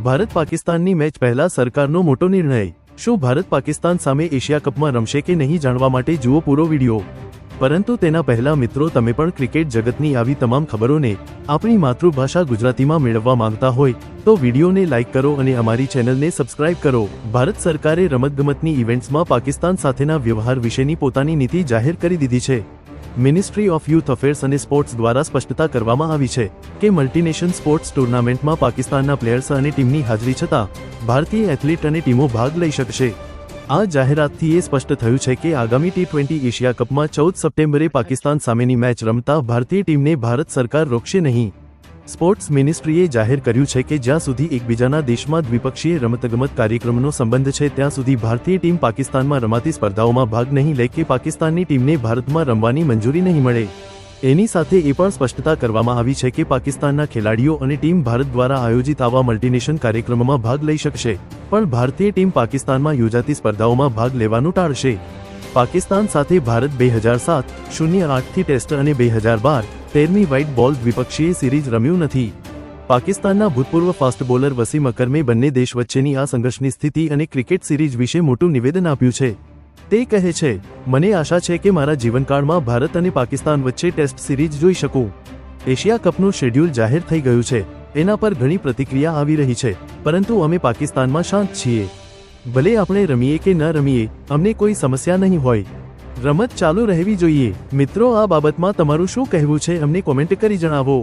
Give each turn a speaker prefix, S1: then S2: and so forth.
S1: ભારત પાકિસ્તાનની મેચ પહેલા સરકારનો મોટો નિર્ણય। શું ભારત પાકિસ્તાન સામે એશિયા કપમાં રમશે કે નહીં જાણવા માટે જુઓ પૂરો વિડિયો। પરંતુ તેના પહેલા મિત્રો, તમે પણ ક્રિકેટ જગતની આવી તમામ ખબરોને આપણી માતૃભાષા ગુજરાતીમાં મેળવવા માંગતા હોય તો વિડિયોને લાઇક કરો અને અમારી ચેનલને સબસ્ક્રાઇબ કરો। ભારત સરકારે રમતગમતની ઇવેન્ટ્સમાં પાકિસ્તાન સાથેના વ્યવહાર વિશેની પોતાની નીતિ જાહેર કરી દીધી છે। મિનિસ્ટ્રી ઓફ યુથ અફેર્સ અને સ્પોર્ટ્સ દ્વારા સ્પષ્ટતા કરવામાં આવી છે કે મલ્ટીનેશન સ્પોર્ટ્સ ટુર્નામેન્ટમાં પાકિસ્તાનના પ્લેયર્સ અને ટીમની હાજરી છતાં ભારતીય એથ્લીટ અને ટીમો ભાગ લઈ શકશે। આ જાહેરાતથી એ સ્પષ્ટ થયું છે કે આગામી T20 એશિયા કપમાં 14 સપ્ટેમ્બરે પાકિસ્તાન સામેની મેચ રમતા ભારતીય ટીમને ભારત સરકાર રોકશે નહીં। સ્પોર્ટ્સ મિનિસ્ટ્રીએ જાહેર કર્યું છે કે જ્યાં સુધી એકબીજાના દેશમાં દ્વિપક્ષીય રમતગમત કાર્યક્રમનો સંબંધ છે ત્યાં સુધી ભારતીય ટીમ પાકિસ્તાનમાં રમાતી સ્પર્ધાઓમાં ભાગ નહીં લે કે પાકિસ્તાનની ટીમને ભારતમાં રમવાની મંજૂરી નહીં મળે। એની સાથે એ પણ સ્પષ્ટતા કરવામાં આવી છે કે પાકિસ્તાનના ખેલાડીઓ અને ટીમ ભારત દ્વારા આયોજિત આવા મલ્ટીનેશન કાર્યક્રમમાં ભાગ લઈ શકશે, પણ ભારતીય ટીમ પાકિસ્તાનમાં યોજાતી સ્પર્ધાઓમાં ભાગ લેવાનું ટાળશે। પાકિસ્તાન સાથે ભારત 2007-08થી ટેસ્ટ અને 2012-13ની વ્હાઇટ બોલ દ્વિપક્ષીય સિરીઝ રમ્યું નથી। પાકિસ્તાનના ભૂતપૂર્વ ફાસ્ટ બોલર વસીમ અકરમે બંને દેશ વચ્ચેની આ સંઘર્ષની સ્થિતિ અને ક્રિકેટ સિરીઝ વિશે મોટું નિવેદન આપ્યું છે। તે કહે છે, મને આશા છે કે મારા જીવનકાળમાં ભારત અને પાકિસ્તાન વચ્ચે ટેસ્ટ સિરીઝ જોઈ શકું। એશિયા કપનું શેડ્યુલ જાહેર થઈ ગયું છે, એના પર ઘણી પ્રતિક્રિયા આવી રહી છે, પરંતુ અમે પાકિસ્તાનમાં શાંત છીએ। ભલે આપણે રમીએ કે ન રમીએ, અમને કોઈ સમસ્યા નહીં હોય। રમત ચાલુ રહેવી જોઈએ। મિત્રો, આ બાબતમાં તમારું શું કહેવું છે અમને કોમેન્ટ કરી જણાવો।